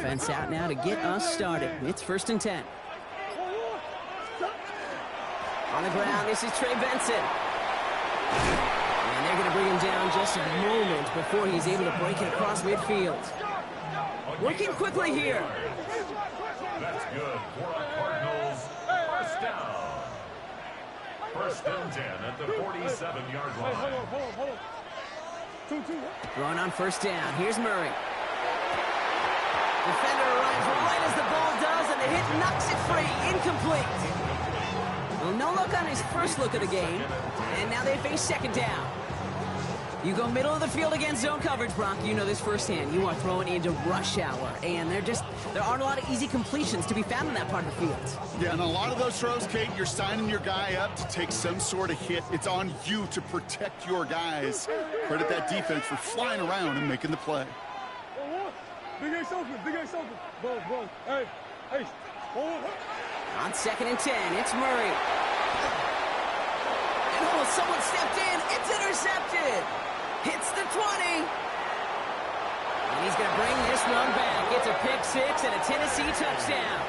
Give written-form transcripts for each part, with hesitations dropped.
defense out now to get us started. It's 1st and 10. On the ground, this is Trey Benson. And they're going to bring him down just a moment before he's able to break it across midfield. Working quickly here. That's good for a Cardinals first down. 1st and 10 at the 47-yard line. Hold on. Throwing on 1st down. Here's Murray. Defender arrives right as the ball does, and the hit knocks it free. Incomplete. Well, no luck on his first look of the game, and now they face 2nd down. You go middle of the field against zone coverage, Brock. You know this firsthand. You are throwing into rush hour, and there aren't a lot of easy completions to be found in that part of the field. Yeah, and a lot of those throws, Kate, you're signing your guy up to take some sort of hit. It's on you to protect your guys. Credit that defense for flying around and making the play. Big Ace open. Bro. Hey. On 2nd and 10, it's Murray. And someone stepped in. It's intercepted. Hits the 20. And he's going to bring this one back. It's a pick 6 and a Tennessee touchdown.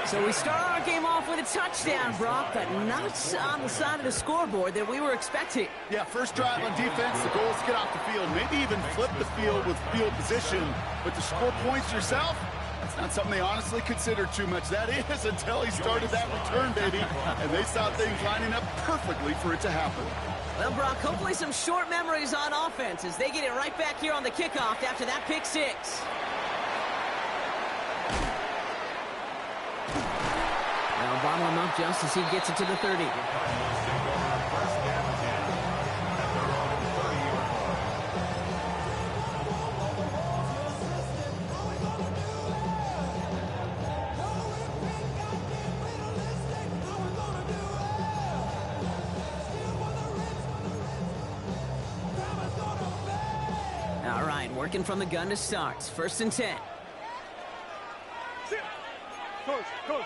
So we start our game off with a touchdown, Brock, but not on the side of the scoreboard that we were expecting. Yeah, first drive on defense, the goal is to get off the field, maybe even flip the field with field position. But to score points yourself, that's not something they honestly consider too much. That is until he started that return, baby. And they saw things lining up perfectly for it to happen. Well, Brock, hopefully some short memories on offense as they get it right back here on the kickoff after that pick 6. Now bottle him up just as he gets it to the 30. All right, working from the gun to start. 1st and 10. Coach.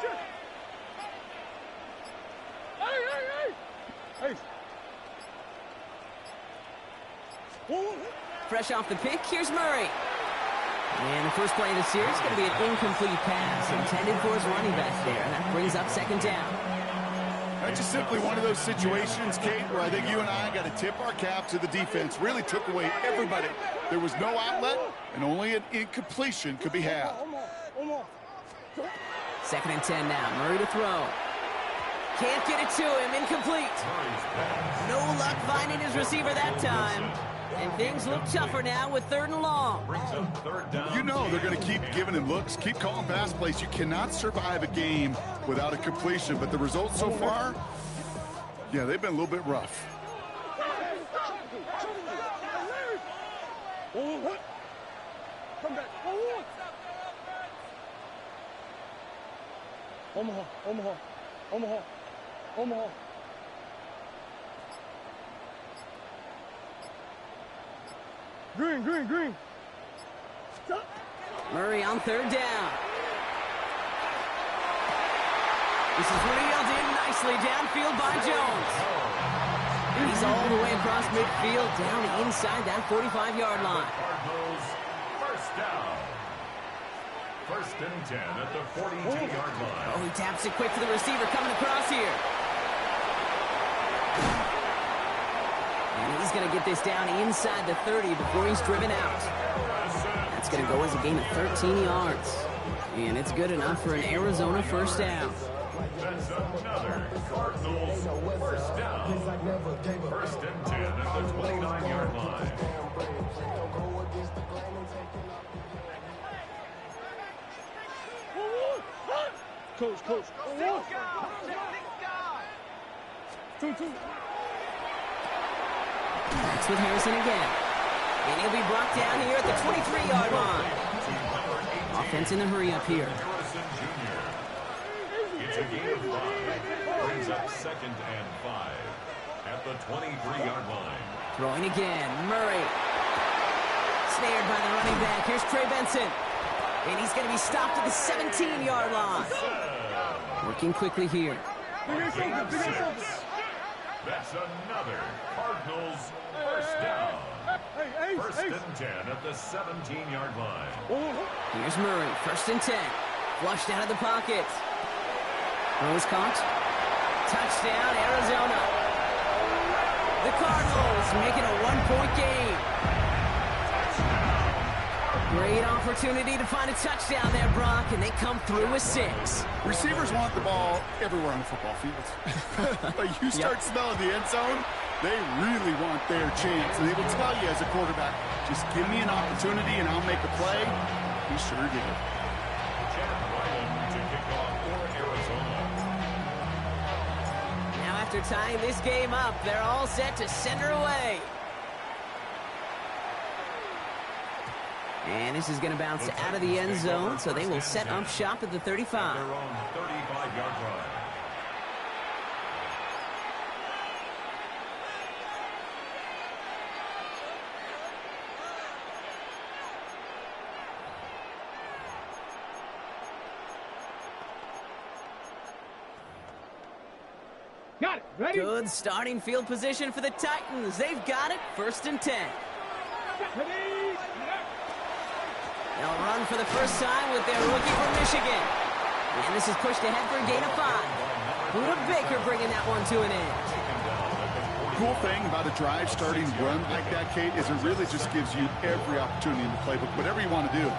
Shit. Hey. Fresh off the pick, here's Murray. And the first play of the series is going to be an incomplete pass intended for his running back there. That brings up 2nd down. That's just simply one of those situations, Kate, where I think you and I got to tip our cap to the defense. Really took away everybody. There was no outlet, and only an incompletion could be had. 2nd and 10 now. Murray to throw. Can't get it to him. Incomplete. No luck finding his receiver that time. And things look tougher now with 3rd and long. You know they're going to keep giving him looks, keep calling pass plays. You cannot survive a game without a completion. But the results so far, yeah, they've been a little bit rough. Come back. Omaha. Green. Murray on 3rd down. This is reeled in nicely downfield by Jones. He's all the way across midfield down inside that 45-yard line. Cardinals first down. 1st and 10 at the 42-yard line. Oh, he taps it quick to the receiver coming across here. And he's going to get this down inside the 30 before he's driven out. That's going to go as a gain of 13 yards. And it's good enough for an Arizona first down. That's another Cardinals first down. 1st and 10 at the 29-yard line. Coach. Two. That's with Harrison again. And he'll be brought down here at the 23-yard line. Offense in the hurry up here. It's a gain of 5. Brings up 2nd and 5 at the 23-yard line. Throwing again. Murray. Snared by the running back. Here's Trey Benson. And he's going to be stopped at the 17-yard line. Working quickly here. That's another Cardinals first down. First and 10 at the 17-yard line. Here's Murray, first and 10. Flushed out of the pocket. Throws caught. Touchdown, Arizona. The Cardinals making a one-point game. Great opportunity to find a touchdown there, Brock, and they come through with 6. Receivers want the ball everywhere on the football field. But you start smelling the end zone, they really want their chance. And they will tell you as a quarterback, just give me an opportunity and I'll make a play. He sure did. Now after tying this game up, they're all set to send her away. And this is going to bounce out of the end zone, so they will set up shop at the 35. Their own 35-yard line. Got it. Ready? Good starting field position for the Titans. They've got it. First and 10. Ready? They'll run for the first time with their rookie from Michigan. And this is pushed ahead for a gain of 5. Buda Baker bringing that one to an end. Cool thing about a drive starting run like that, Kate, is it really just gives you every opportunity in the playbook, whatever you want to do.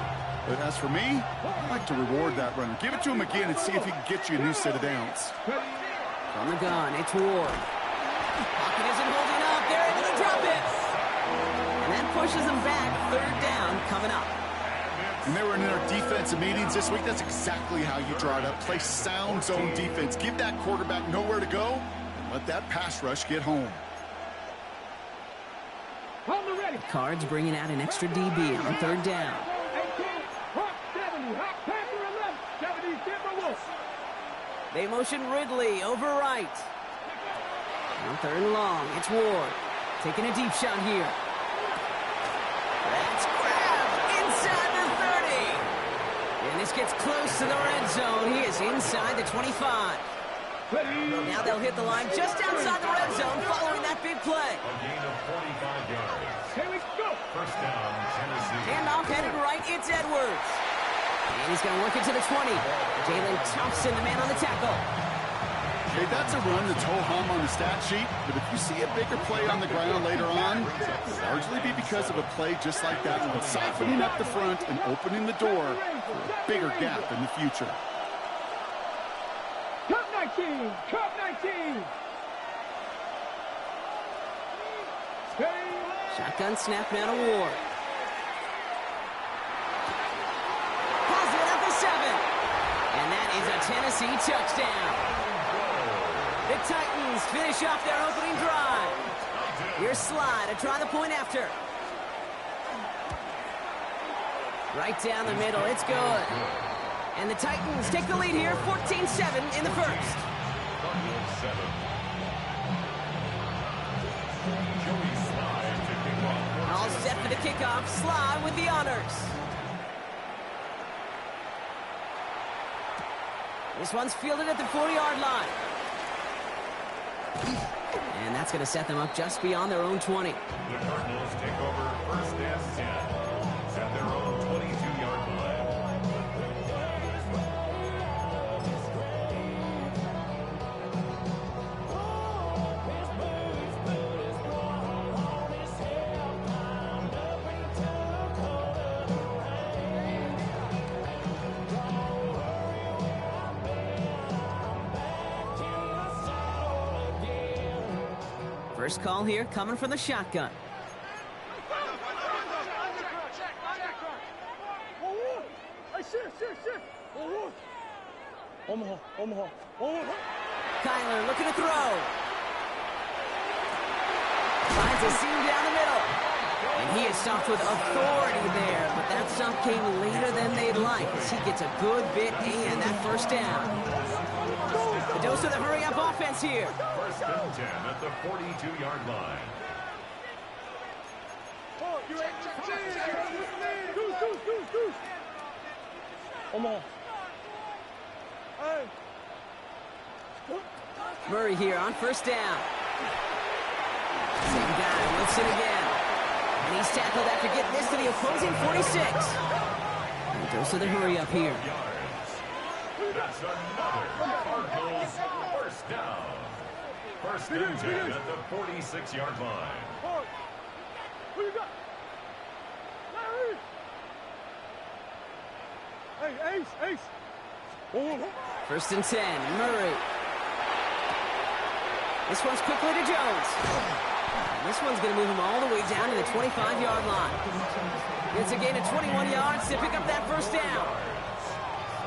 But as for me, I like to reward that runner. Give it to him again and see if he can get you a new set of downs. From the gun, it's Ward. Pocket isn't holding up. They're able to drop it. And that pushes them back. Third down coming up. When they were in their defensive meetings this week, that's exactly how you draw it up. Play sound zone defense. Give that quarterback nowhere to go, and let that pass rush get home. Ready. Cards bringing out an extra DB on third down. 18, hot 70, hot Panther 11, 70, Timberwolves. They motion Ridley over right. On third and long, it's Ward. Taking a deep shot here. That's grabbed inside the 30. And this gets close to the red zone. He is inside the 25. Now they'll hit the line just outside the red zone following that big play. A gain of 45 yards. Here we go. First down, Tennessee. Handoff headed right, it's Edwards. And he's going to work it to the 20. Jalen Thompson, the man on the tackle. Hey, that's a run that's ho-hum on the stat sheet, but if you see a bigger play on the ground later on, it'll largely be because of a play just like that one, softening up the front and opening the door for a bigger gap in the future. Cup 19, Cup 19. Shotgun snap now to Ward. Positive at the 7. And that is a Tennessee touchdown. The Titans finish off their opening drive. Here's Sly to try the point after. Right down the middle, it's good. And the Titans take the lead here, 14-7 in the first. All set for the kickoff. Sly with the honors. This one's fielded at the 40-yard line. And that's going to set them up just beyond their own 20. The Cardinals take over first and 10 at their own 22-yard line. First call here coming from the shotgun. Kyler looking to throw. Finds a seam down the middle. And he is stopped with authority there, but that stop came later than they'd like as he gets a good bit and that first down. The dose of the hurry-up offense here. First and 10 at the 42-yard line. Murray here on first down. Same guy, looks it again. And he's tackled after getting this to the opposing 46. And goes to the hurry up here. That's another Cardinals first down. First and 10 at the 46-yard line. Who you got? Hey, Ace. First and 10, Murray. This one's quickly to Jones. And this one's going to move him all the way down to the 25-yard line. It's a gain of 21 yards to pick up that first down.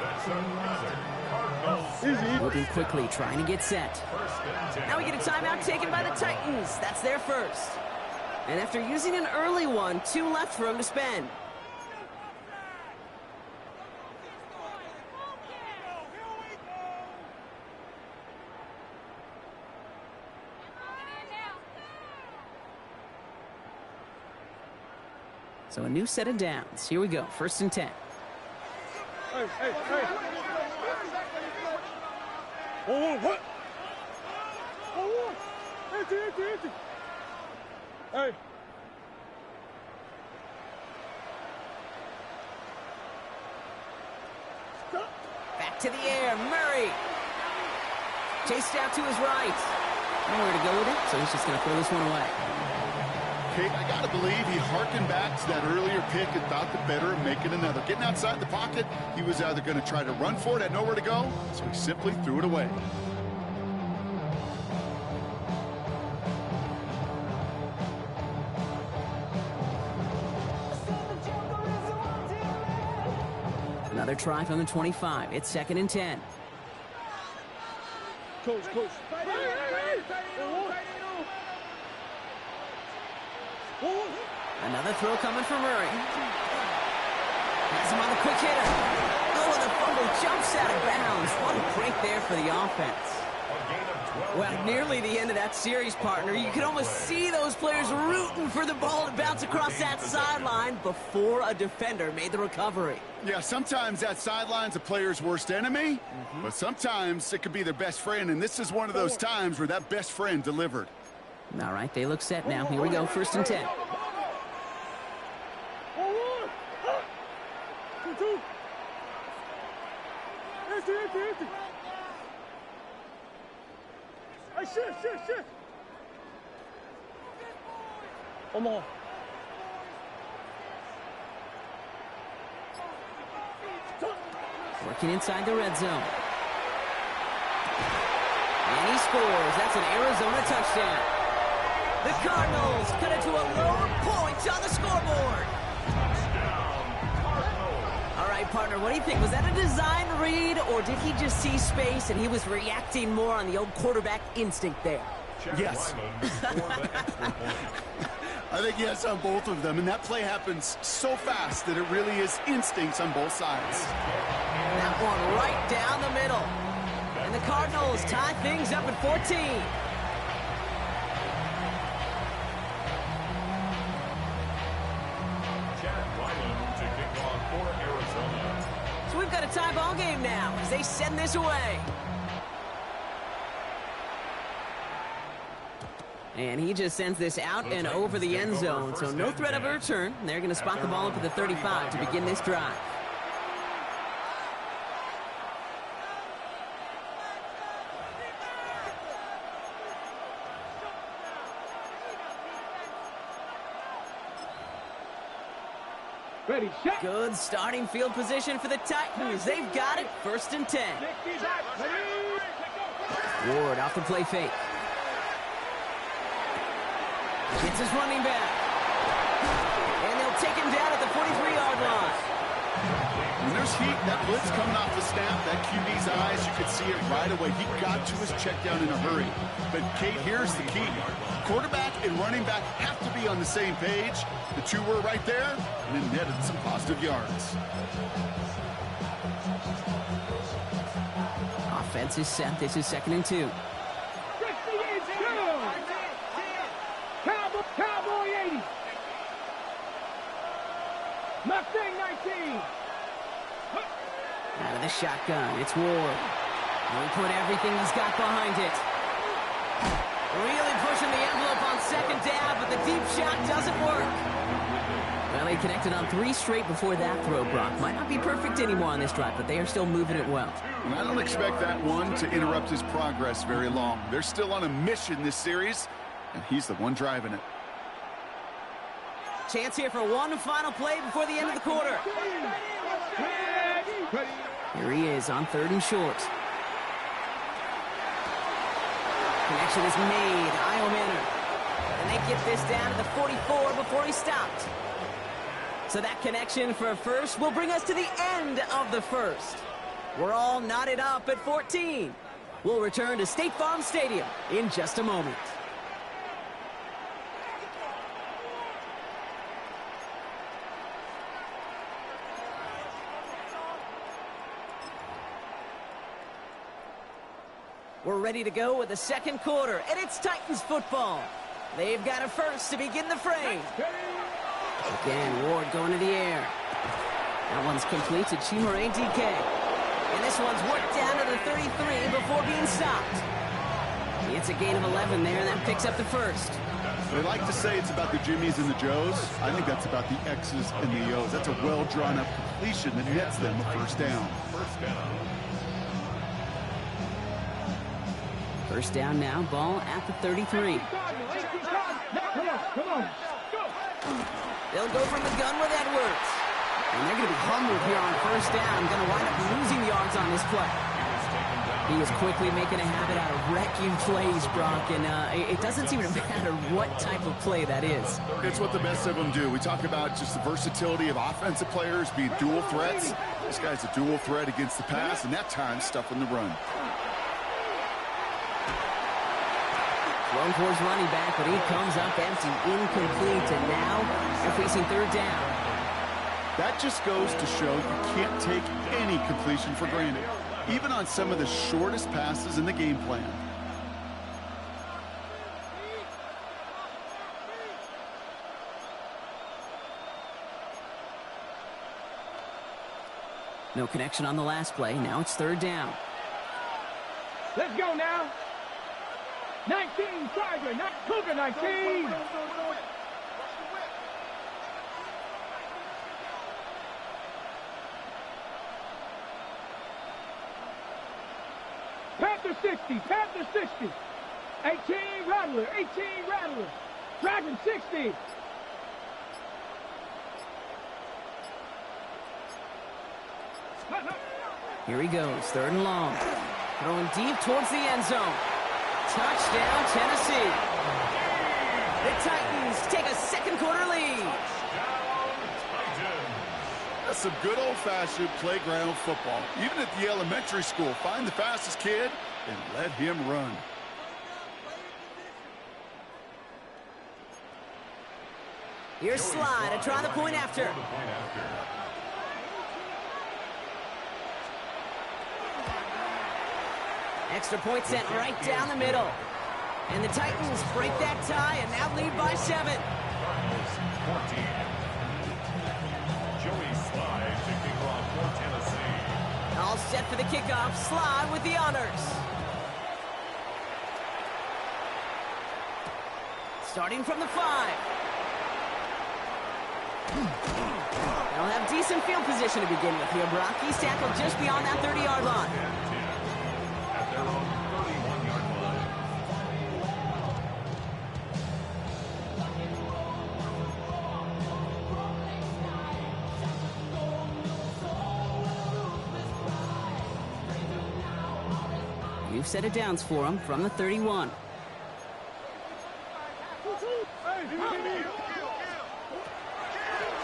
That's another Cardinals. Moving quickly, trying to get set. Now we get a timeout taken by the Titans. That's their first. And after using an early one, 2 left for him to spend. So a new set of downs. Here we go, first and 10. Hey. What? Empty. Hey. Back to the air, Murray. Chased out to his right. Nowhere to go with it, so he's just going to throw this one away. Kate, I got to believe he harkened back to that earlier pick and thought the better of making another. Getting outside the pocket, he was either going to try to run for it, had nowhere to go, so he simply threw it away. Another try from the 25. It's second and 10. Coach. Another throw coming from Murray. Has him on the quick hitter. Oh, and the fumble jumps out of bounds. What a break there for the offense. Well, nearly the end of that series, partner. You can almost see those players rooting for the ball to bounce across that sideline before a defender made the recovery. Yeah, sometimes that sideline's a player's worst enemy, but sometimes it could be their best friend, and this is one of those times where that best friend delivered. All right, they look set now. Here we go, first and 10. Empty. Hey, shit. Come on. Working inside the red zone. And he scores. That's an Arizona touchdown. The Cardinals cut it to a lower point on the scoreboard. All right, partner, what do you think? Was that a design read, or did he just see space and he was reacting more on the old quarterback instinct there? Yes. I think yes on both of them, and that play happens so fast that it really is instincts on both sides. That one right down the middle. And the Cardinals tie things up at 14. So we've got a tie ball game now as they send this away. And he just sends this out and over the end zone, so no threat of a return. They're going to spot the ball up at the 35 to begin this drive. Ready, shot. Good starting field position for the Titans. They've got it, first and 10. Ward off the play fake. Gets his running back. And they'll take him down at the 43-yard line. When there's heat, that blitz coming off the snap, that QB's eyes, you could see it right away. He got to his check down in a hurry. But, Kate, here's the key. Quarterback and running back have to be on the same page. The two were right there, and it netted some positive yards. Offense is set. This is second and 2. Cowboy 80. Mustang 19. Out of the shotgun, it's Ward. And he put everything he's got behind it. Really pushing the envelope on second down, but the deep shot doesn't work. Well, they connected on 3 straight before that throw, Brock. Might not be perfect anymore on this drive, but they are still moving it well. And I don't expect that one to interrupt his progress very long. They're still on a mission this series, and he's the one driving it. Chance here for one final play before the end of the quarter. Here he is on 3rd and short. Connection is made. Io Manor. And they get this down to the 44 before he stopped. So that connection for a first will bring us to the end of the first. We're all knotted up at 14. We'll return to State Farm Stadium in just a moment. We're ready to go with the second quarter, and it's Titans football. They've got a first to begin the frame. Again, Ward going to the air. That one's complete to Chimere DK. And this one's worked down to the 33 before being stopped. It's a gain of 11 there, and that picks up the first. They like to say it's about the Jimmies and the Joes. I think that's about the X's and the O's. That's a well-drawn-up completion that nets them a first down. First down now, ball at the 33. They'll go from the gun with Edwards. And they're going to be humbled here on first down. Going to wind up losing yards on this play. He is quickly making a habit out of wrecking plays, Brock, and it doesn't seem to matter what type of play that is. It's what the best of them do. We talk about just the versatility of offensive players being dual threats. This guy's a dual threat against the pass, and that time stuffing the run. Thrown towards running back, but he comes up empty, incomplete, and now they're facing third down. That just goes to show you can't take any completion for granted, even on some of the shortest passes in the game plan. No connection on the last play. Now it's third down. Let's go now. 19, Tiger, not Cougar 19. Panther 60, Panther 60. 18, Rattler, 18, Rattler. Dragon 60. Here he goes, third and long. Throwing deep towards the end zone. Touchdown, Tennessee. The Titans take a second quarter lead. That's some good old-fashioned playground football. Even at the elementary school, find the fastest kid and let him run. Here's Slide to try the point after. Extra point sent right down the middle. And the Titans break that tie and now lead by 7. Joey Slide kicking off for Tennessee. All set for the kickoff. Slide with the honors. Starting from the 5. They'll have decent field position to begin with here. Brock, he's tackled just beyond that 30-yard line. At their own 31-yard line. New set of downs for him from the 31.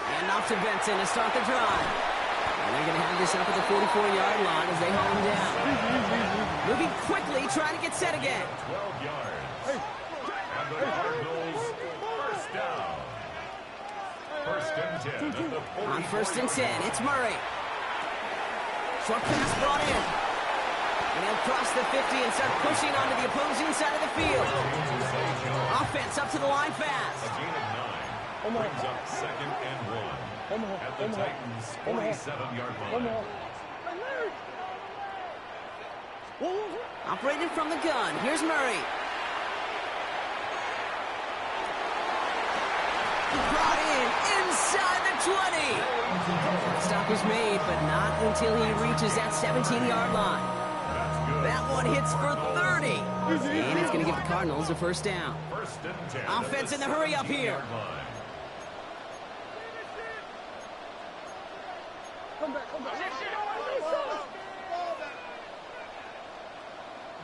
And off to Benson to start the drive. And they're going to have this up at the 44-yard line as they hold him down. Moving quickly, trying to get set again. 12 yards. And the Cardinals first down. First and 10 at the 44. On first and 10, it's Murray. Short pass brought in. And he'll cross the 50 and start pushing onto the opposing side of the field. Offense up to the line fast. A gain of 9 brings up second and 1 at the Titans' 47-yard line. Operated from the gun. Here's Murray. 20. Stop is made, but not until he reaches that 17-yard line. That one hits for 30. And it's going to give the Cardinals a first down. Offense in the hurry up here. Come back.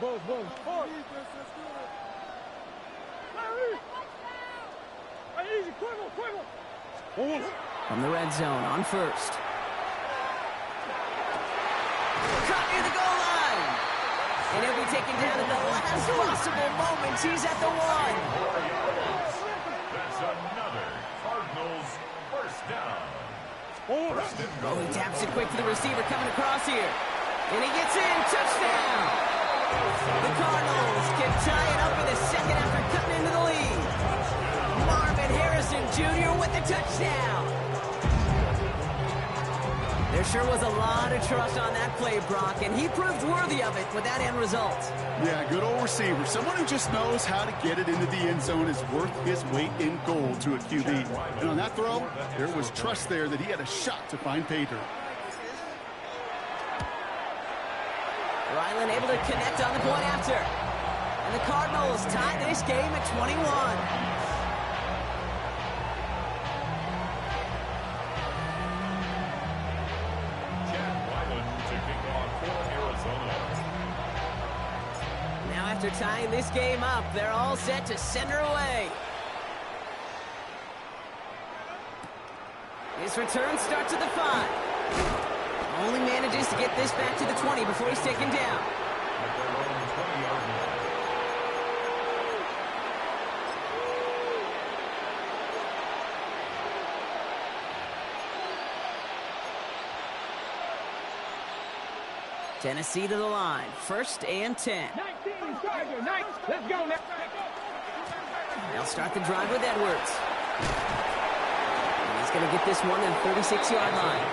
Boom. Easy, quiver. From the red zone on first. Caught near the goal line. And he'll be taken down at the last possible moment. He's at the 1. That's another Cardinals first down. Oh, he taps it quick to the receiver coming across here. And he gets in. Touchdown. The Cardinals can tie it up in the second after cutting into the lead. Marvin Harrison Jr. with the touchdown. There sure was a lot of trust on that play, Brock, and he proved worthy of it with that end result. Yeah, good old receiver. Someone who just knows how to get it into the end zone is worth his weight in gold to a QB. And on that throw, there was trust there that he had a shot to find pay dirt. Ryland able to connect on the point after. And the Cardinals tie this game at 21. After tying this game up, they're all set to send her away. His return starts at the 5. Only manages to get this back to the 20 before he's taken down. Tennessee to the line. 1st and 10. 19, Charger, 9. Let's go now. They'll start the drive with Edwards. And he's going to get this one at the 36-yard line.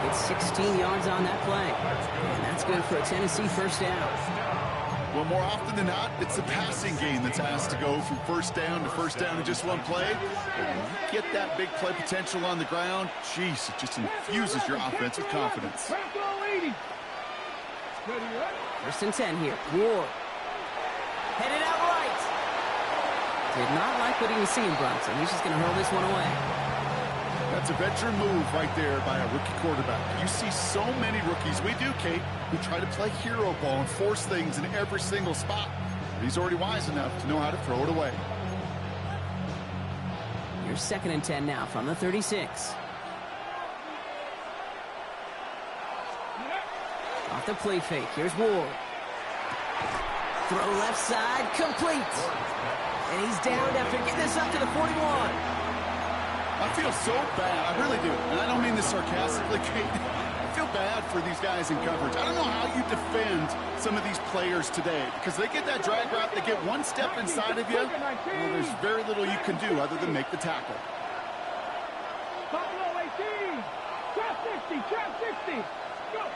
He gets 16 yards on that play. And that's good for a Tennessee first down. Well, more often than not, it's the passing game that's asked to go from first down in just one play. But when you get that big play potential on the ground, jeez, it just infuses your offense with confidence. 1st and 10 here. Ward. Headed out right. Did not like what he was seeing, Bronson. He's just going to hurl this one away. That's a veteran move right there by a rookie quarterback. You see so many rookies, we do, Kate, who try to play hero ball and force things in every single spot. But he's already wise enough to know how to throw it away. Here's 2nd and 10 now from the 36. Off the play fake. Here's Ward. Throw left side. Complete. And he's down after getting this up to the 41. I feel so bad. I really do. And I don't mean this sarcastically, Kate. I feel bad for these guys in coverage. I don't know how you defend some of these players today because they get that drag route, they get one step inside of you, well, there's very little you can do other than make the tackle. Buffalo 18. Trap 60. Trap 60. Go.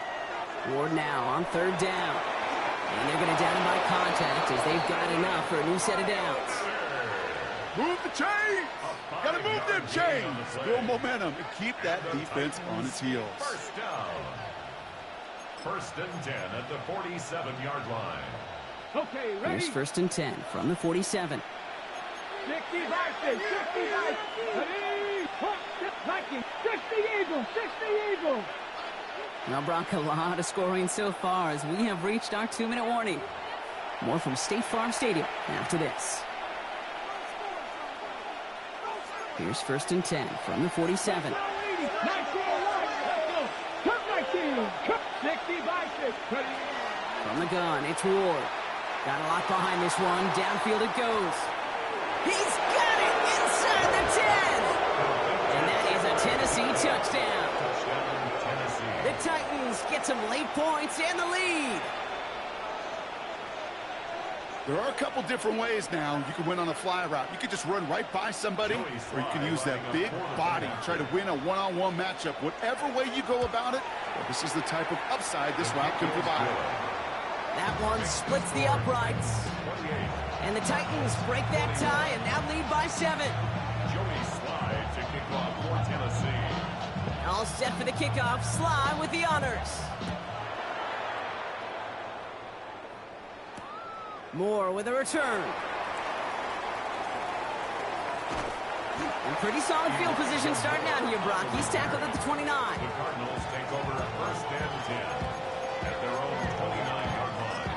Ward now on 3rd down. And they're going to down him by contact as they've got enough for a new set of downs. Move the chains! Gotta move them chains! Build momentum and keep that defense on its heels. First down. 1st and 10 at the 47-yard line. Okay, ready? Here's 1st and 10 from the 47. 60 Vikings, 60 Vikings. Ready? 60 Eagles, 60 Eagles. Well, Brock, a lot of scoring so far as we have reached our 2-minute warning. More from State Farm Stadium after this. Here's 1st and 10 from the 47. 19, let's go. Cut 19. Cut 60 Vikings. Ready? From the gun, it's Ward. Got a lot behind this one. Downfield it goes. He's got it inside the 10. And that is a Tennessee touchdown. The Titans get some late points and the lead. There are a couple different ways now you can win on a fly route. You could just run right by somebody, or you can use that big body, try to win a one-on-one matchup. Whatever way you go about it, well, this is the type of upside this route can provide. That one splits the uprights. And the Titans break that tie and now lead by 7. Joey Slide to kick off for Tennessee. all set for the kickoff. Sly with the honors. Moore with a return. And pretty solid field position starting out here, Brock. He's tackled at the 29. The Cardinals take over first and 10 at their own 29-yard line.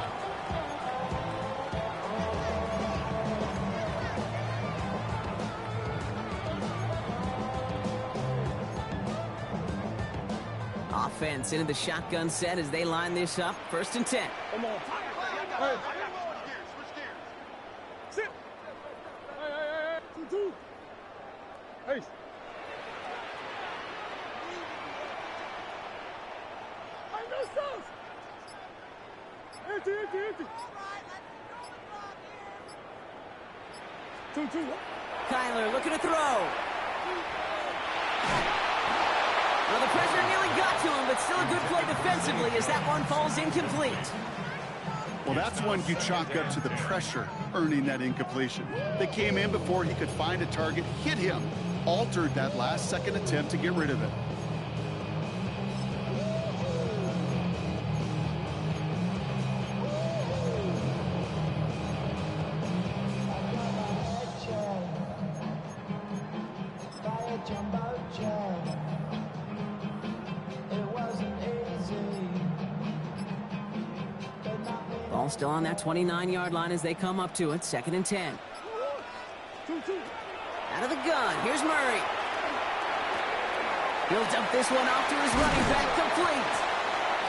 Offense into the shotgun set as they line this up. First and 10. Come on. Hey. Switch gears. Sit. Hey. 2-2. Hey. I know sauce. Empty. 2-2. Kyler looking to throw. Well, the pressure nearly got to him, but still a good play defensively as that one falls incomplete. Well, that's one you chalk up to the pressure earning that incompletion. They came in before he could find a target, hit him, altered that last second attempt to get rid of it. Ball still on that 29-yard line as they come up to it. Second and 10. Out of the gun. Here's Murray. He'll dump this one off to his running back, complete.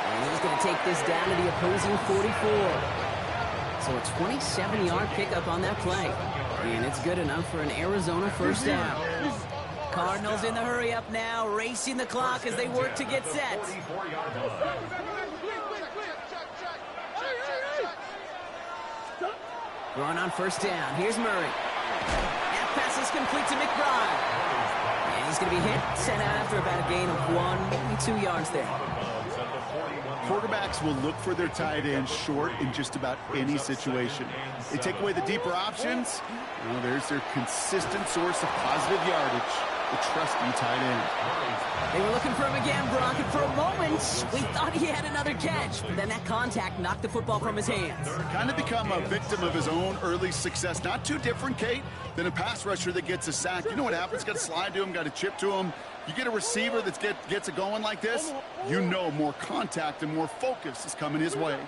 And he's going to take this down to the opposing 44. So a 27-yard pickup on that play. And it's good enough for an Arizona first down. Cardinals in the hurry up now, racing the clock as they work to get set. Throwing on first down. Here's Murray. That pass is complete to McBride. And he's going to be hit, sent out after about a gain of 1, maybe 2 yards there. Quarterbacks will look for their tight end short in just about any situation. They take away the deeper options. Well, there's their consistent source of positive yardage, the trusty tight end. They were looking for him again, Brock, and for a moment, we thought he had another catch. But then that contact knocked the football from his hands. Kind of become a victim of his own early success. Not too different, Kate, than a pass rusher that gets a sack. You know what happens? Got to slide to him, got to chip to him. You get a receiver that gets it going like this, you know more contact and more focus is coming his way.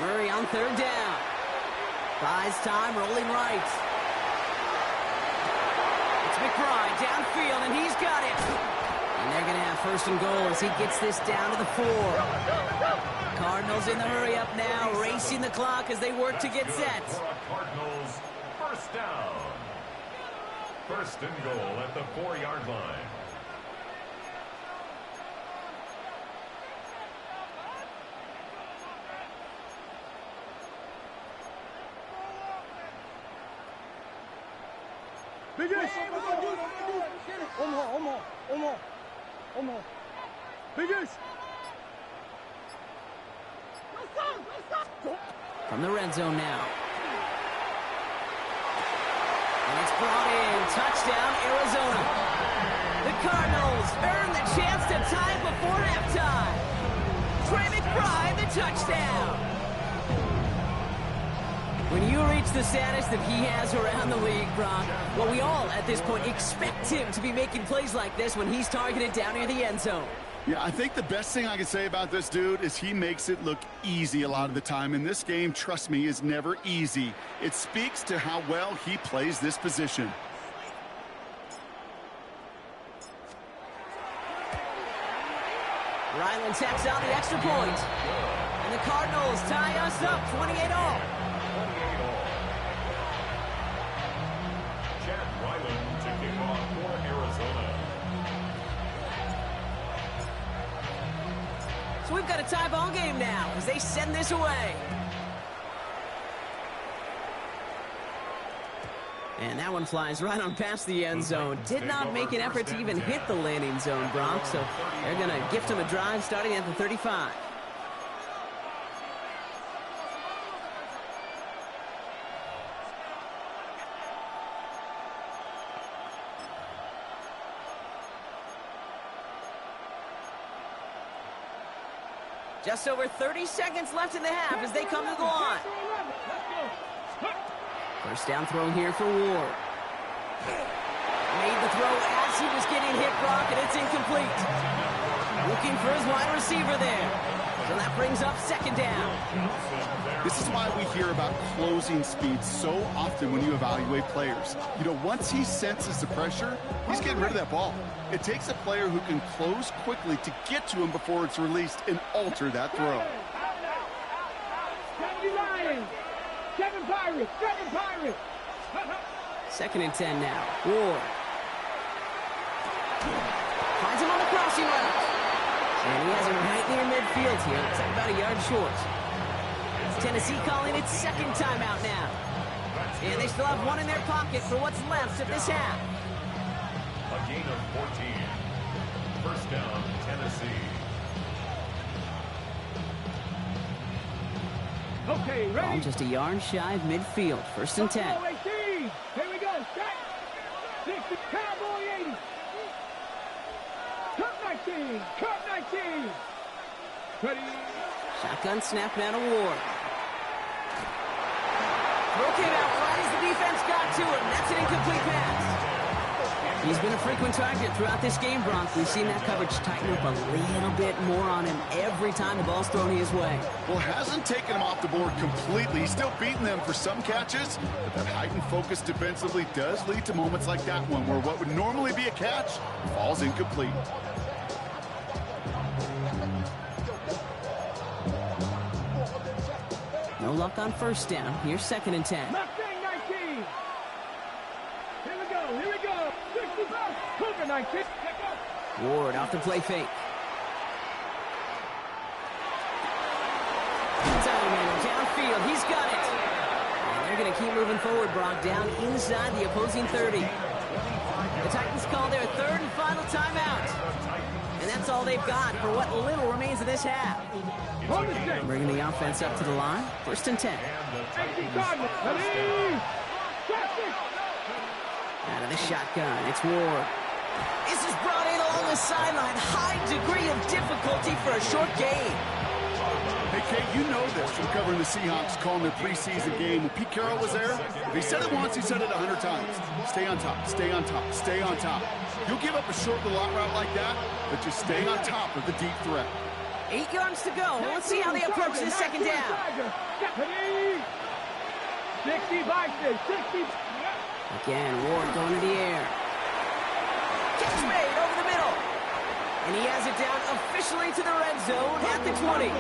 Murray on third down. Buys time, rolling right. It's McBride downfield, and he's got it. And they're going to have first and goal as he gets this down to the 4. Cardinals in the hurry up now, racing the clock as they work to get set. Cardinals first down. First and goal at the 4-yard line. Biggest! Omar. Biggest! From the red zone now. And it's brought in. Touchdown, Arizona. The Cardinals earn the chance to tie it before halftime. Trey McBride, the touchdown. When you reach the status that he has around the league, Brock, well, we all, at this point, expect him to be making plays like this when he's targeted down near the end zone. Yeah, I think the best thing I can say about this dude is he makes it look easy a lot of the time. And this game, trust me, is never easy. It speaks to how well he plays this position. Ryland tacks on the extra point. And the Cardinals tie us up 28-all. Chad Ryland to kick off for Arizona. So we've got a tie ball game now as they send this away. And that one flies right on past the end zone. Did not make an effort to even hit the landing zone, Brock. So they're going to gift him a drive starting at the 35. Just over 30 seconds left in the half as they come to the line. First down throw here for Ward. Made the throw as he was getting hit, Brock, and it's incomplete. Looking for his wide receiver there. So that brings up second down. This is why we hear about closing speed so often when you evaluate players. You know, once he senses the pressure, he's getting rid of that ball. It takes a player who can close quickly to get to him before it's released and alter that throw. 70 Lions, 7 Pirates, 7 Pirates. Second and 10 now. Ward. Finds him on the crossing route. And he has him right near midfield here. Looks like about a yard short. Tennessee calling its second timeout now. And they still have one in their pocket for what's left of this half. A gain of 14. First down, Tennessee. Okay, ready? Ball just a yard shy of midfield. First and 10. Cowboy 18. Here we go. Set. 60. Cowboy 80. Cut 19. Cut 19. Ready. Shotgun snap now to Ward. Throw came out right as the defense got to him. That's an incomplete pass. He's been a frequent target throughout this game, Bronk. We've seen that coverage tighten up a little bit more on him every time the ball's thrown his way. Well, hasn't taken him off the board completely. He's still beating them for some catches, but that heightened focus defensively does lead to moments like that one where what would normally be a catch falls incomplete. No luck on first down. Here's second and 10. Mustang 19. Here we go. Here we go. 65. Cougar 19. Ward off the play fake. Downfield. He's got it. And they're going to keep moving forward, Brock, down inside the opposing 30. The Titans call their third and final timeout. And that's all they've got for what little remains of this half. Bringing the offense up to the line. First and 10. Out of the shotgun, it's Ward. This is brought in along the sideline. High degree of difficulty for a short gain. Hey, Kate, you know this from covering the Seahawks, calling their preseason game. When Pete Carroll was there, if he said it once, he said it 100 times. Stay on top, stay on top, stay on top. You'll give up a short to long route like that, but just stay on top of the deep threat. 8 yards to go. Let's see how they approach this second down. 60 by 60. Again, Ward going to the air. Catch made over the middle. And he has it down officially to the red zone at the 20.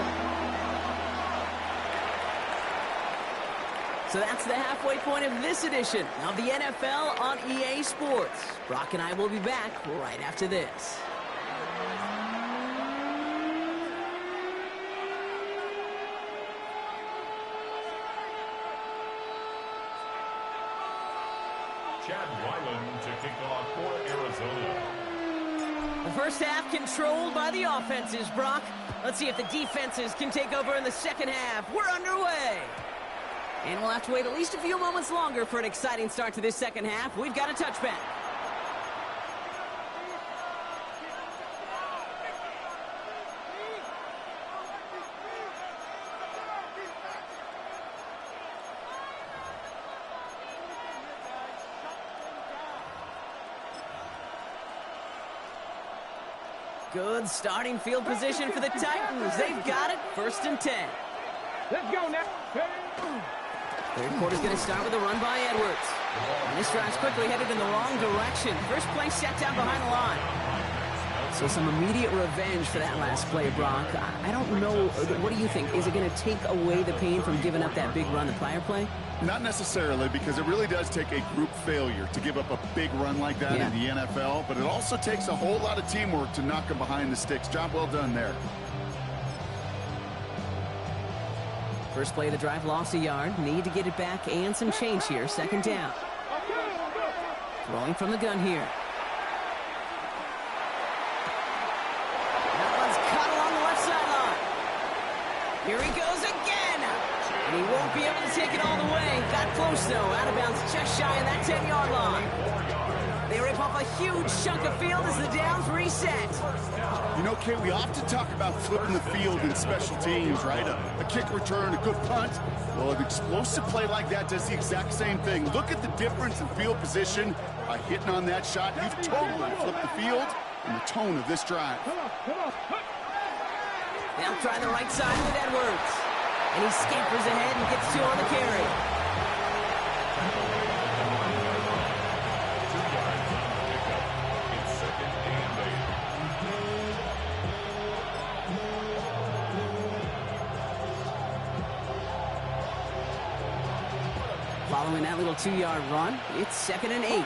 So that's the halfway point of this edition of the NFL on EA Sports. Brock and I will be back right after this. Chad Weiland to kick off for Arizona. The first half controlled by the offenses, Brock. Let's see if the defenses can take over in the second half. We're underway. And we'll have to wait at least a few moments longer for an exciting start to this second half. We've got a touchback. Good starting field position for the Titans. They've got it. First and 10. Let's go now. Third quarter's going to start with a run by Edwards. And this drive's quickly headed in the wrong direction. First play set down behind the line. So some immediate revenge for that last play, Brock. I don't know. What do you think? Is it going to take away the pain from giving up that big run the prior play? Not necessarily, because it really does take a group failure to give up a big run like that in the NFL, but it also takes a whole lot of teamwork to knock them behind the sticks. Job well done there. First play of the drive, lost a yard. Need to get it back and some change here. Second down. Throwing from the gun here. That one's cut along the left sideline. Here he goes again. And he won't be able to take it all the way. Got close, though. Out of bounds just shy of that 10-yard line. They rip off a huge chunk of field as the downs reset. You know, Kate, we often talk about flipping the field in special teams, right? A kick return, a good punt. Well, an explosive play like that does the exact same thing. Look at the difference in field position by hitting on that shot. You've totally flipped the field and the tone of this drive. Now trying the right side with Edwards. And he scampers ahead and gets 2 on the carry. Following that little 2-yard run, it's 2nd and 8.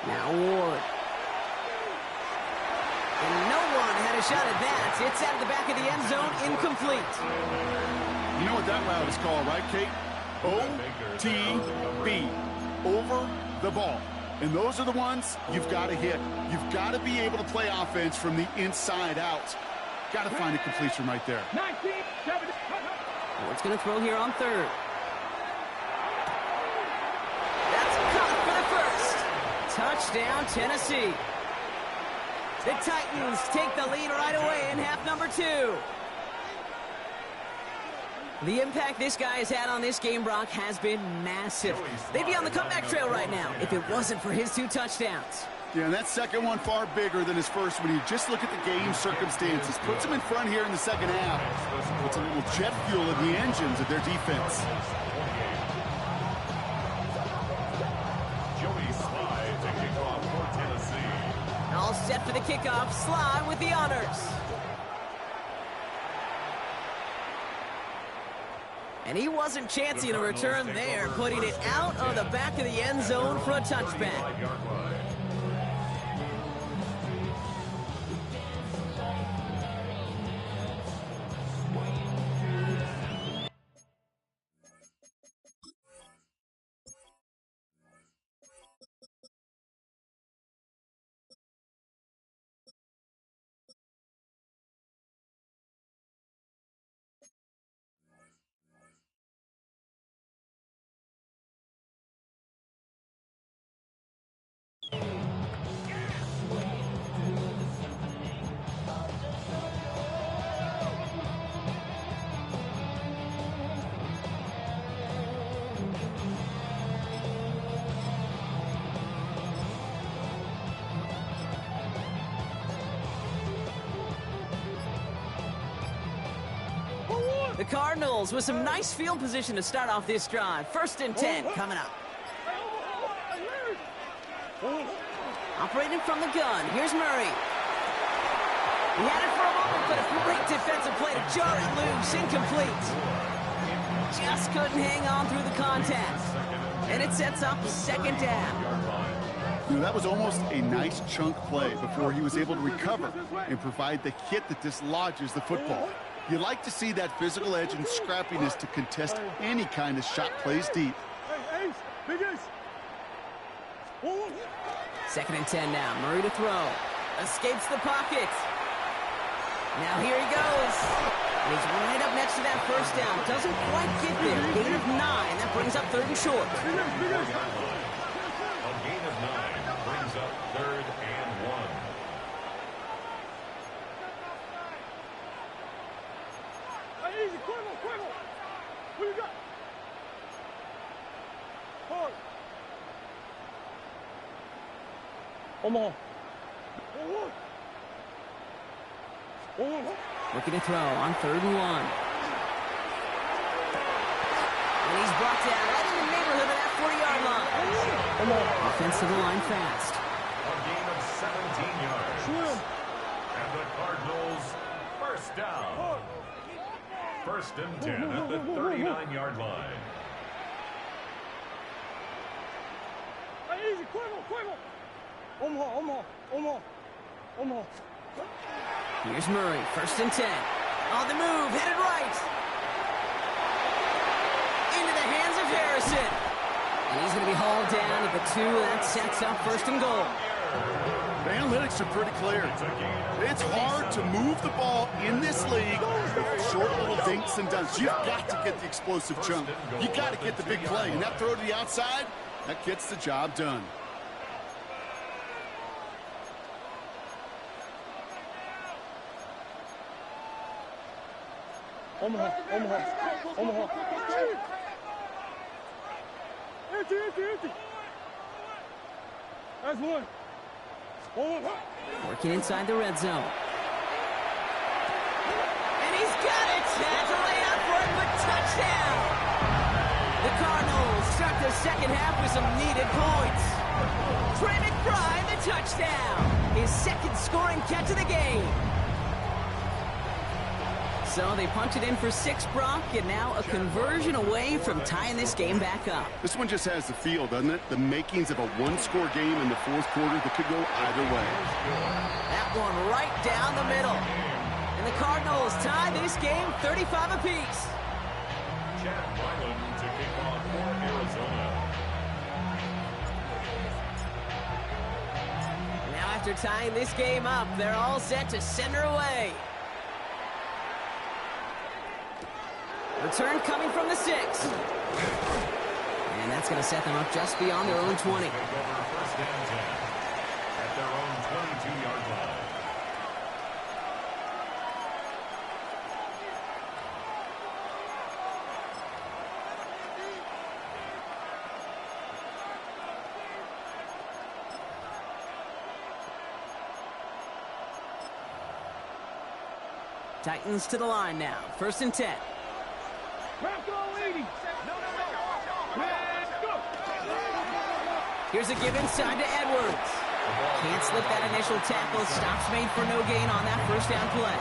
Now Ward. And no one had a shot at that. It's out of the back of the end zone, incomplete. You know what that route is called, right, Kate? OTB, over the ball. And those are the ones you've got to hit. You've got to be able to play offense from the inside out. Got to find a completion right there. Ward's going to throw here on 3rd. That's caught for the first. Touchdown, Tennessee. The Titans take the lead right away in half number 2. The impact this guy has had on this game, Brock, has been massive. They'd be on the comeback trail right now if it wasn't for his 2 touchdowns. Yeah, and that second one far bigger than his first when you just look at the game circumstances. Puts him in front here in the second half. Puts a little jet fuel in the engines of their defense. All set for the kickoff. Sly with the honors. And he wasn't chancing a return there, putting it out of the back of the end zone for a touchback. The Cardinals with some nice field position to start off this drive. 1st and 10 coming up. Operating from the gun. Here's Murray. He had it for a moment, but a great defensive play to jar it loose. Incomplete. Just couldn't hang on through the contact. And it sets up 2nd down. You know, that was almost a nice chunk play before he was able to recover and provide the hit that dislodges the football. You like to see that physical edge and scrappiness to contest any kind of shot plays deep. 2nd and 10 now. Murray to throw. Escapes the pocket. Now here he goes. And he's right up next to that 1st down. Doesn't quite get there. Gain of 9. That brings up 3rd and short. A gain of 9 brings up 3rd and 1. Easy, Quibble. Who you got? Hard. Omaha. Looking to throw on 3rd and 1. And he's brought down right in the neighborhood of that 40-yard line. Offensive line fast. A gain of 17 yards. And the Cardinals 1st down. 1st and 10 at the 39-yard line. Easy, Quibble. Omaha. Here's Murray, 1st and 10. On the move, headed right. Into the hands of Harrison. And he's going to be hauled down at the 2. That sets up 1st and goal. The analytics are pretty clear. It's hard to move the ball in this league with short little dinks and dunks. You've got to get the explosive chunk. You've got to get the big play. And that throw to the outside, That gets the job done. Omaha. Empty. That's one. Working inside the red zone. And he's got it. That's a layup for it, but touchdown. The Cardinals start the second half with some needed points. Trey McBride, the touchdown. His second scoring catch of the game. So they punch it in for 6, Brock, and now a conversion away from tying this game back up. This one just has the feel, doesn't it? The makings of a one-score game in the fourth quarter that could go either way. That one right down the middle. And the Cardinals tie this game 35 apiece. Chad Ryland to kick off for Arizona. Now after tying this game up, they're all set to send her away. Return coming from the 6. And that's going to set them up just beyond their own 20. Take over first and 10 at their own 22-yard line. Titans to the line now. First and 10. Here's a give inside to Edwards. Can't slip that initial tackle. Stops made for no gain on that first down play.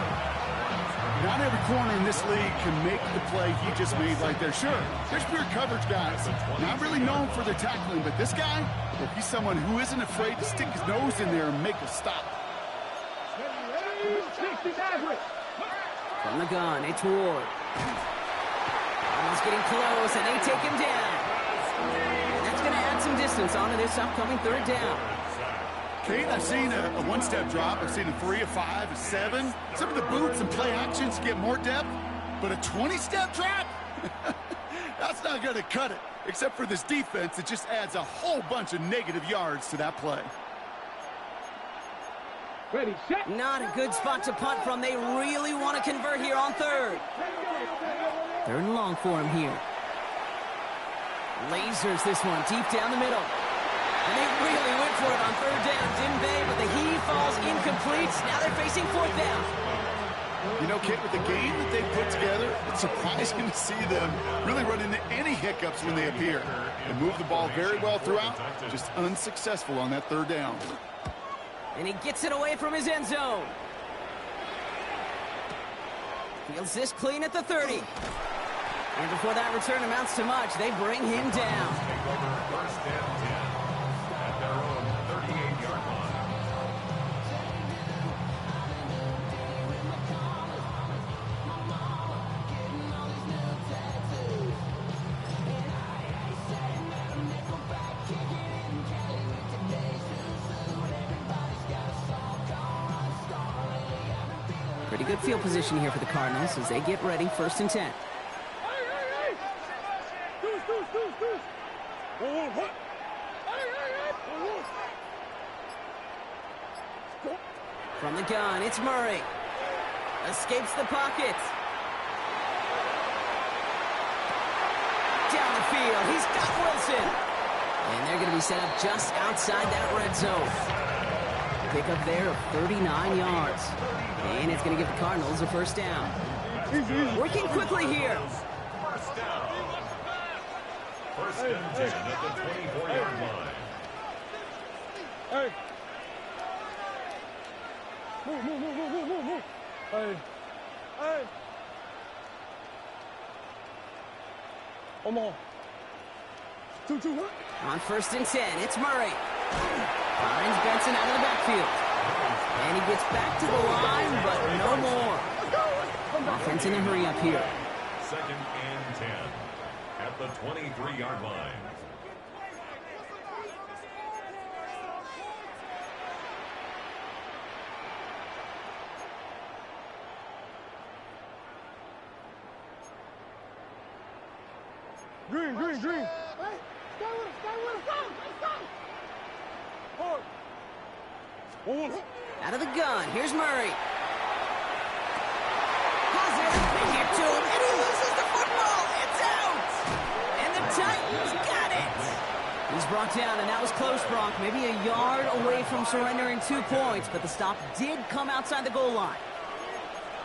Not every corner in this league can make the play he just made right there. Sure, there's pure coverage guys. Not really known for their tackling, but this guy, well, he's someone who isn't afraid to stick his nose in there and make a stop. From the gun, it's Ward. He's getting close, and they take him down. That's going to add some distance onto this upcoming third down. Kate, I've seen a one-step drop. I've seen a 3, a 5, a 7. Some of the boots and play actions get more depth, but a 20-step drop? That's not going to cut it, except for this defense. It just adds a whole bunch of negative yards to that play. Ready, set. Not a good spot to punt from. They really want to convert here on third. Third and long for him here. Lasers this one deep down the middle. And they really went for it on third down, didn't they? But the heave falls incomplete. Now they're facing fourth down. You know, Kit, with the game that they put together, it's surprising to see them really run into any hiccups when they appear. They move the ball very well throughout, just unsuccessful on that third down. And he gets it away from his end zone. Fields this clean at the 30. And before that return amounts to much, they bring him down. Take over first and 10 at their own 38-yard line. Pretty good field position here for the Cardinals as they get ready, first and 10. From the gun, it's Murray. Escapes the pocket. Down the field, he's got Wilson. And they're going to be set up just outside that red zone. Pick up there of 39 yards. And it's going to give the Cardinals a first down. Working quickly here. First down. First and 10 at the 24-yard line. Hey. Move. Hey. Omaha. 2-1. On first and 10, it's Murray. Finds Benson out of the backfield. And he gets back to the line, but no more. Offense in a hurry up here. Second and 10 at the 23-yard line. Green. Out of the gun, here's Murray. Has it, they get to him, and he loses the football. It's out! And the Titans got it! He's brought down, and that was close, Brock. Maybe a yard away from surrendering 2 points, but the stop did come outside the goal line.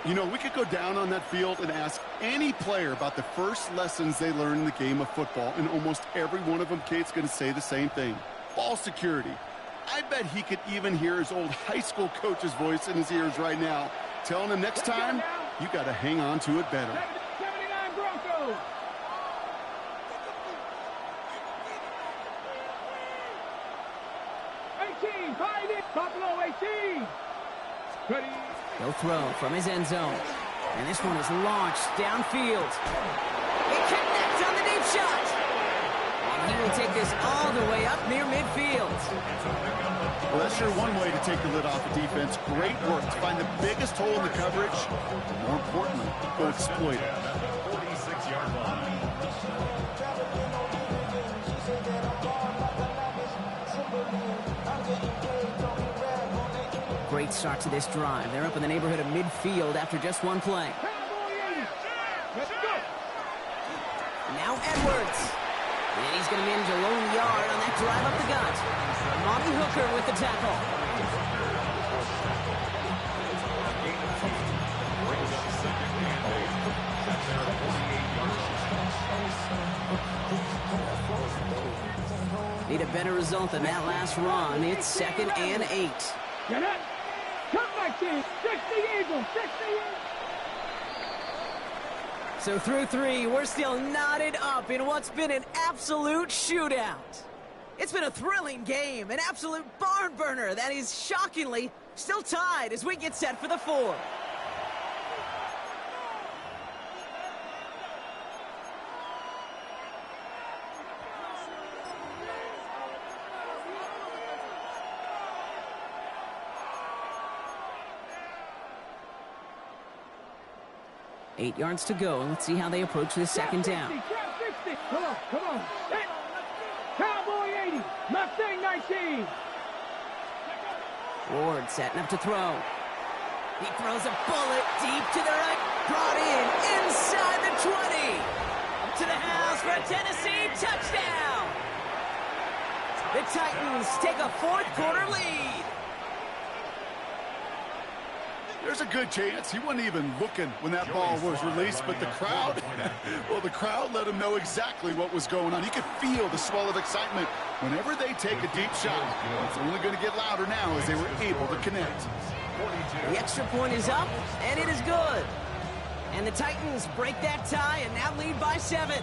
You know, we could go down on that field and ask any player about the first lessons they learned in the game of football, and almost every one of them, Kate's going to say the same thing. Ball security. I bet he could even hear his old high school coach's voice in his ears right now, telling him next time, you got to hang on to it better. 79 Broncos. Buffalo 18. Ready. He'll throw from his end zone. And this one is launched downfield. It connects on the deep shot. And he will take this all the way up near midfield. Well, that's sure one way to take the lid off the defense. Great work to find the biggest hole in the coverage. More importantly, go exploit it. 46-yard line. Great start to this drive. They're up in the neighborhood of midfield after just one play. Let's go. Now Edwards. And he's going to manage a lone yard on that drive up the gut. Monty Hooker with the tackle. Need a better result than that last run. It's 2nd and 8. Get it. Come back, team. 60 Eagles. 60 Eagles. So through 3, we're still knotted up in what's been an absolute shootout. It's been a thrilling game, an absolute barn burner that is shockingly still tied as we get set for the 4th. Eight yards to go. Let's see how they approach this second down. Come on, come on. Cowboy 80, Mustang 19. Ward setting up to throw. He throws a bullet deep to the right. Brought in inside the 20. Up to the house for a Tennessee touchdown. The Titans take a 4th quarter lead. There's a good chance he wasn't even looking when that ball was released, but the crowd, well, the crowd let him know exactly what was going on. He could feel the swell of excitement. Whenever they take a deep shot, it's only going to get louder now as they were able to connect. The extra point is up, and it is good. And the Titans break that tie and now lead by 7.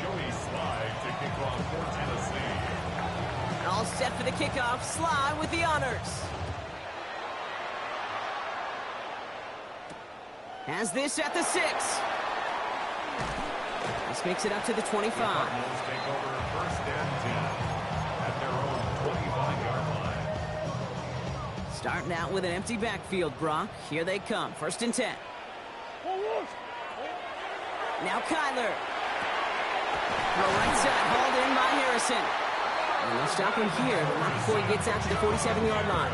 Joey Slide to kick off for Tennessee. All set for the kickoff. Sly with the honors. Has this at the 6. This makes it up to the 25. Cardinals take over 1st and 10 at their own 25-yard line. Starting out with an empty backfield, Brock. Here they come. 1st and 10. Now Kyler. Throw right side, hauled in by Harrison. And they'll stop him here, but not before he gets out to the 47-yard line.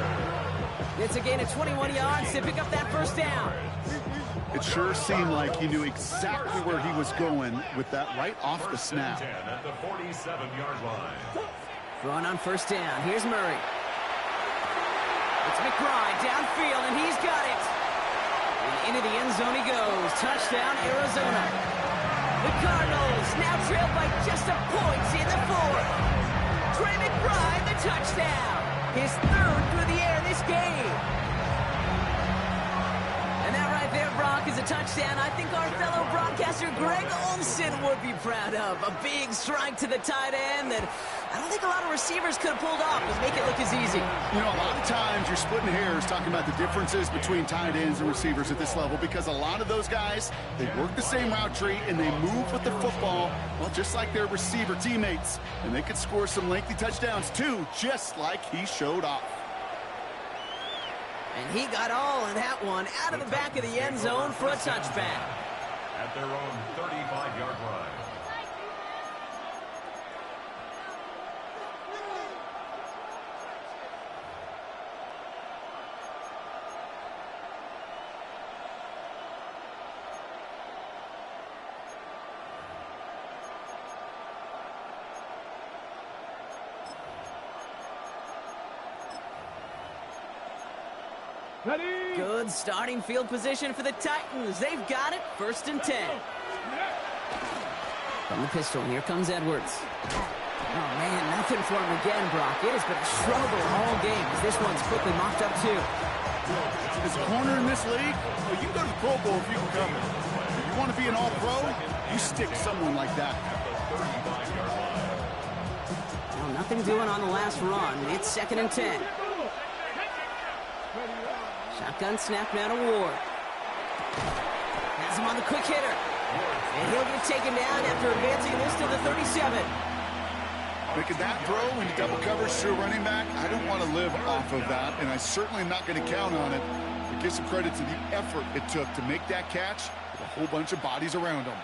It's a gain of 21 yards to pick up that 1st down. It sure seemed like he knew exactly where he was going with that right off the snap. 10 at the 47-yard line. Throwing on 1st down. Here's Murray. It's McBride downfield, and he's got it. And into the end zone he goes. Touchdown, Arizona. The Cardinals now trail by just a point in the 4th. Trey McBride, the touchdown. His 3rd through the air this game. And that right there, Brock, is a touchdown I think our fellow broadcaster Greg Olsen would be proud of. A big strike to the tight end that I don't think a lot of receivers could have pulled off and make it look as easy. You know, a lot of times you're splitting hairs talking about the differences between tight ends and receivers at this level because a lot of those guys, they work the same route tree and they move with the football, well, just like their receiver teammates. And they could score some lengthy touchdowns too, just like he showed off. And he got all of that one out of the back of the end zone for a touchback. At their own 35-yard line. Ready? Good starting field position for the Titans. They've got it. 1st and 10. From the pistol, here comes Edwards. Oh, man, nothing for him again, Brock. It has been a struggle all game as this one's quickly mopped up, too. This corner in this league, well, you can go to the Pro Bowl if you can cover. If you want to be an all-pro, you stick someone like that. Well, nothing doing on the last run. It's 2nd and 10. Shotgun snap now to Ward. Has him on the quick hitter. And he'll get taken down after advancing this to the 37. Making that throw into double coverage to a running back, I don't want to live off of that, and I certainly am not going to count on it. But give some credit to the effort it took to make that catch with a whole bunch of bodies around him.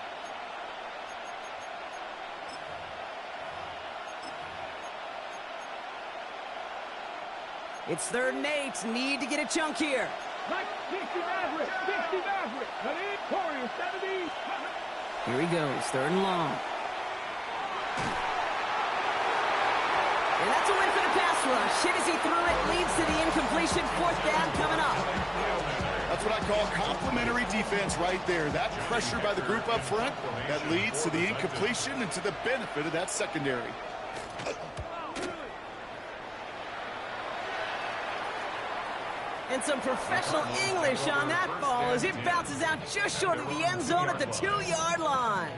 It's 3rd and 8. Need to get a chunk here. Right, 60 Maverick. 60 Maverick. Ready? Corey, 70. Here he goes. 3rd and long. And that's a win for the pass rush. Hit as he threw it. Leads to the incompletion. 4th down coming up. That's what I call complementary defense right there. That pressure by the group up front, that leads to the incompletion and to the benefit of that secondary. And some professional English on that ball as it bounces out just short of the end zone at the 2-yard line.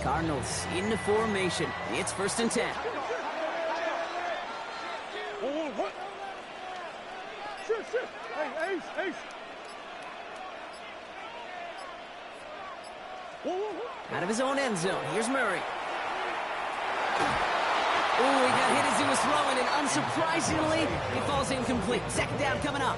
Cardinals into formation. It's 1st and 10. Hey, Ace, Ace. Out of his own end zone. Here's Murray. Oh, he got hit as he was throwing, and unsurprisingly, he falls incomplete. 2nd down coming up.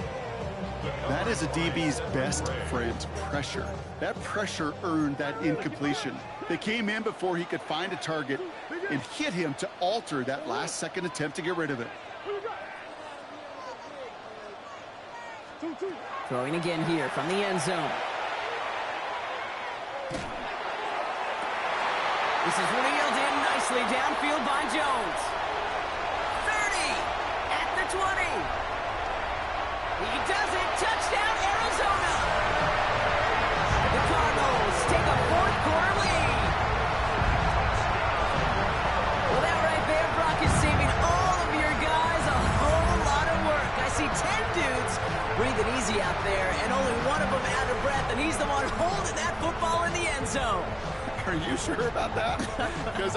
That is a DB's best friend, pressure. That pressure earned that incompletion. They came in before he could find a target and hit him to alter that last-second attempt to get rid of it. Throwing again here from the end zone. This is reeled in nicely downfield by Jones. 30 at the 20. He does it. Touchdown, Arizona. The Cardinals take a 4th-quarter lead. Well, that right there, Brock, is saving all of your guys a whole lot of work. I see 10 dudes breathing easy out there, and only one of them out of breath, and he's the one holding that football in the end zone. Are you sure about that? Because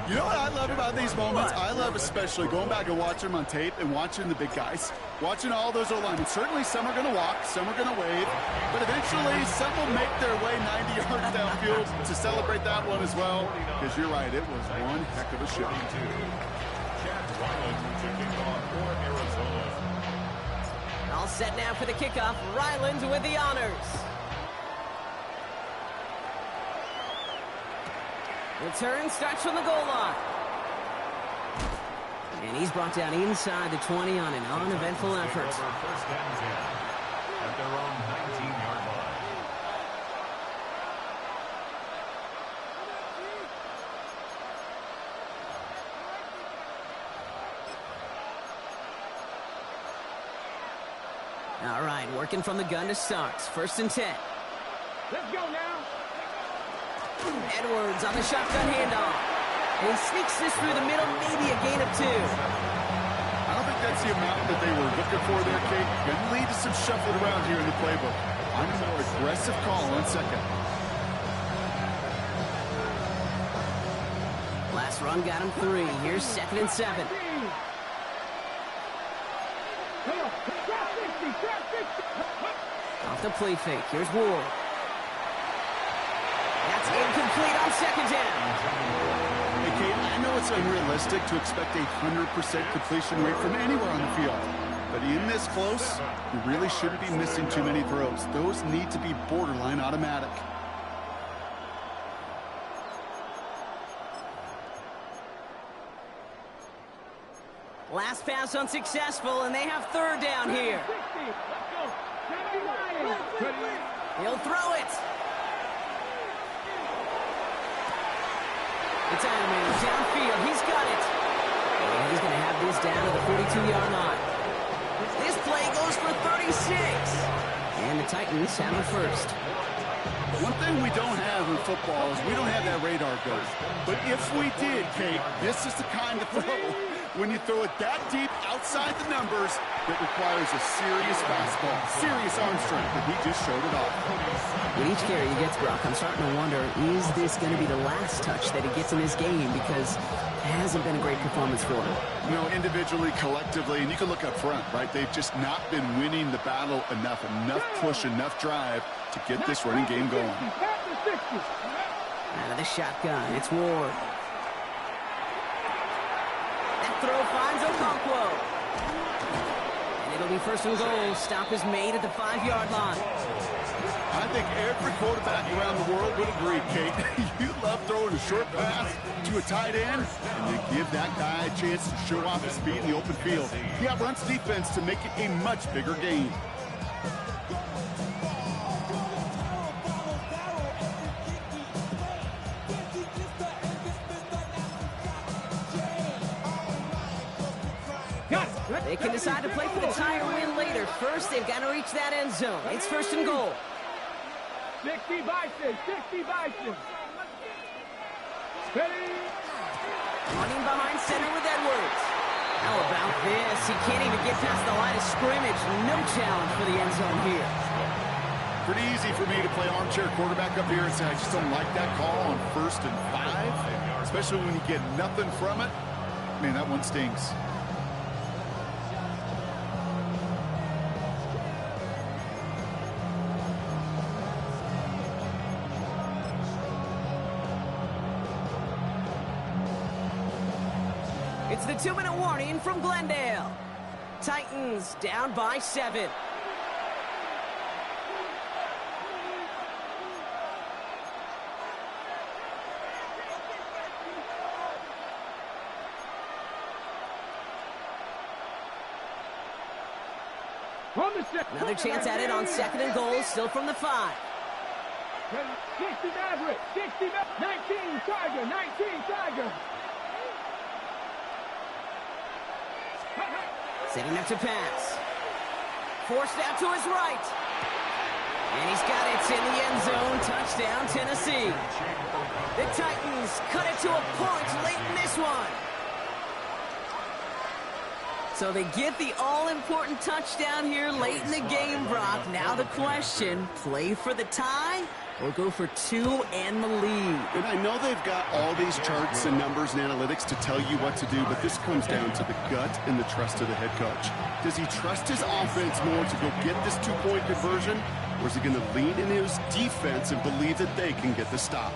you know what I love about these moments? I love especially going back and watching them on tape and watching the big guys. Watching all those O-linemen. Certainly some are going to walk, some are going to wave, but eventually some will make their way 90 yards downfield to celebrate that one as well. Because you're right, it was one heck of a show. All set now for the kickoff. Ryland with the honors. Return starts from the goal line. And he's brought down inside the 20 on an uneventful effort. 1st and 10 at their own 19-yard line. All right, working from the gun to start. 1st and 10. Let's go now. Edwards on the shotgun handoff. And he sneaks this through the middle, maybe a gain of 2. I don't think that's the amount that they were looking for there, Kate. Going to lead to some shuffling around here in the playbook. I'm a more aggressive call on 2nd. Last run got him 3. Here's 2nd and 7. Off the play fake. Here's Ward. That's incomplete on 2nd down. Hey, Kate, I know it's unrealistic to expect a 100% completion rate from anywhere on the field. But in this close, you really shouldn't be missing too many throws. Those need to be borderline automatic. Last pass unsuccessful, and they have third down here. He'll throw it. It's Ironman downfield. He's got it. And he's going to have this down to the 42-yard line. This play goes for 36. And the Titans have the first. One thing we don't have in football is we don't have that radar gun. But if we did, Kate, this is the kind of throw when you throw it that deep outside the numbers that requires a serious fastball, serious arm strength, and he just showed it off. With each carry he gets, Brock, I'm starting to wonder, is this going to be the last touch that he gets in this game? Because it hasn't been a great performance for him. You know, individually, collectively, and you can look up front, right? They've just not been winning the battle enough push, enough drive to get this running game going. Out of the shotgun, it's Ward. That throw finds Okonkwo. And it'll be first and goal. Stop is made at the 5-yard line. I think every quarterback around the world would agree, Kate. You love throwing a short pass to a tight end, and you give that guy a chance to show off his speed in the open field. He outruns defense to make it a much bigger game. They can decide to play for the tie or win later. First, they've got to reach that end zone. It's first and goal. 60 Bison, 60 Bison. Running behind center with Edwards. How about this? He can't even get past the line of scrimmage. No challenge for the end zone here. Pretty easy for me to play armchair quarterback up here and say I just don't like that call on 1st and 5, especially when you get nothing from it. Man, that one stings. It's the 2-minute warning from Glendale. Titans down by 7. Another chance at it on 2nd and goal, still from the 5. 60 Maverick, 60 19 Tiger, 19 Tiger. Setting up to pass. Forced out to his right. And he's got it in the end zone. Touchdown, Tennessee. The Titans cut it to a point late in this one. So they get the all-important touchdown here late in the game, Brock. Now the question, play for the tie or go for 2 and the lead? And I know they've got all these charts and numbers and analytics to tell you what to do, but this comes down to the gut and the trust of the head coach. Does he trust his offense more to go get this 2-point conversion, or is he going to lean in his defense and believe that they can get the stop?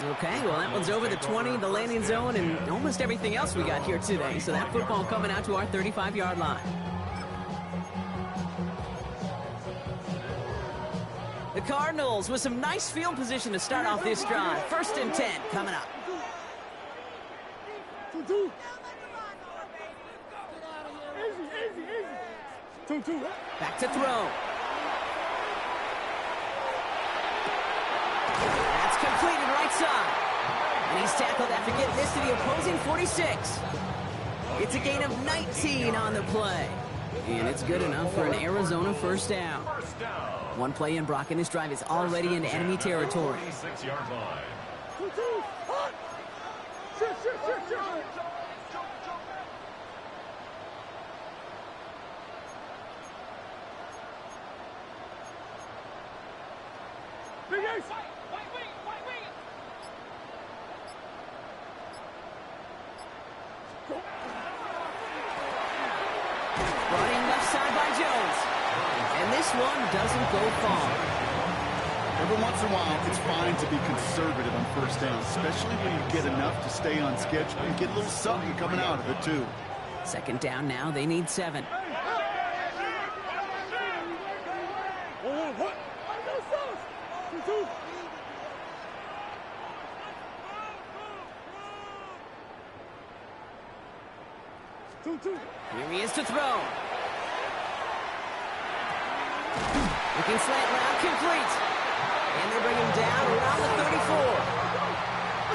Okay, well, that one's over the 20, the landing zone, and almost everything else we got here today. So that football coming out to our 35-yard line. The Cardinals with some nice field position to start off this drive. 1st and 10 coming up. Back to throw. That's completed right side. And he's tackled after getting this to the opposing 46. It's a gain of 19 on the play. And it's good enough for an Arizona first down. One play in, Brock, and this drive is already into enemy territory. 6-yard line. Running left side by Jones. And this one doesn't go far. Every once in a while, it's fine to be conservative on 1st down, especially when you get enough to stay on schedule and get a little something coming out of it, too. 2nd down now. They need 7. Here he is to throw. Looking slant route, complete. And they bring him down around the 34.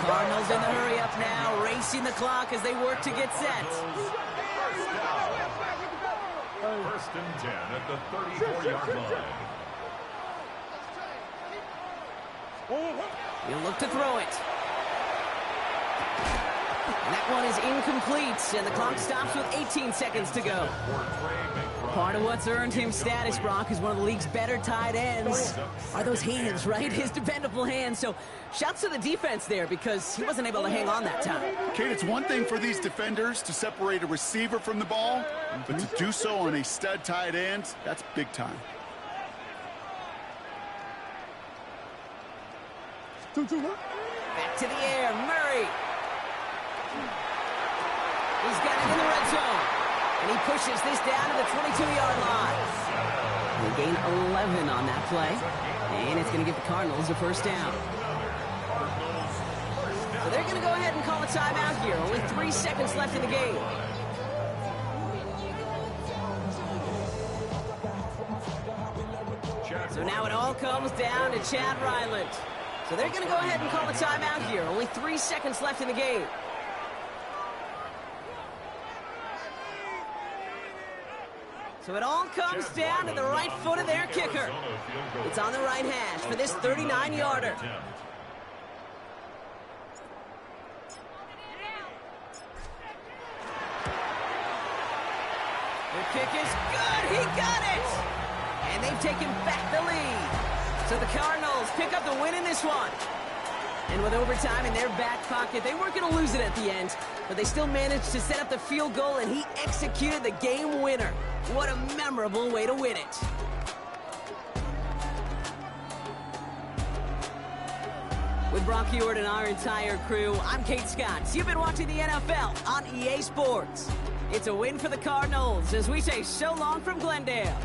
Cardinals in the hurry up now, racing the clock as they work to get set. First and 10 at the 34-yard line. He'll look to throw it. And that one is incomplete, and the clock stops with 18 seconds to go. Part of what's earned him status, Brock, is one of the league's better tight ends. Are those hands, right? His dependable hands. So shouts to the defense there because he wasn't able to hang on that time. Kate, it's one thing for these defenders to separate a receiver from the ball, but to do so on a stud tight end, that's big time. Back to the air, Murray. He's got it in the red zone. And he pushes this down to the 22-yard line. They gain 11 on that play. And it's going to give the Cardinals a first down. So they're going to go ahead and call a timeout here. Only 3 seconds left in the game. So now it all comes down to Chad Ryland. So they're going to go ahead and call a timeout here. Only 3 seconds left in the game. So it all comes down to the right foot of their kicker. It's on the right hash for this 39-yarder. Their kick is good. He got it. And they've taken back the lead. So the Cardinals pick up the win in this one. And with overtime in their back pocket, they weren't going to lose it at the end, but they still managed to set up the field goal, and he executed the game winner. What a memorable way to win it. With Brock Heward and our entire crew, I'm Kate Scott. You've been watching the NFL on EA Sports. It's a win for the Cardinals as we say so long from Glendale.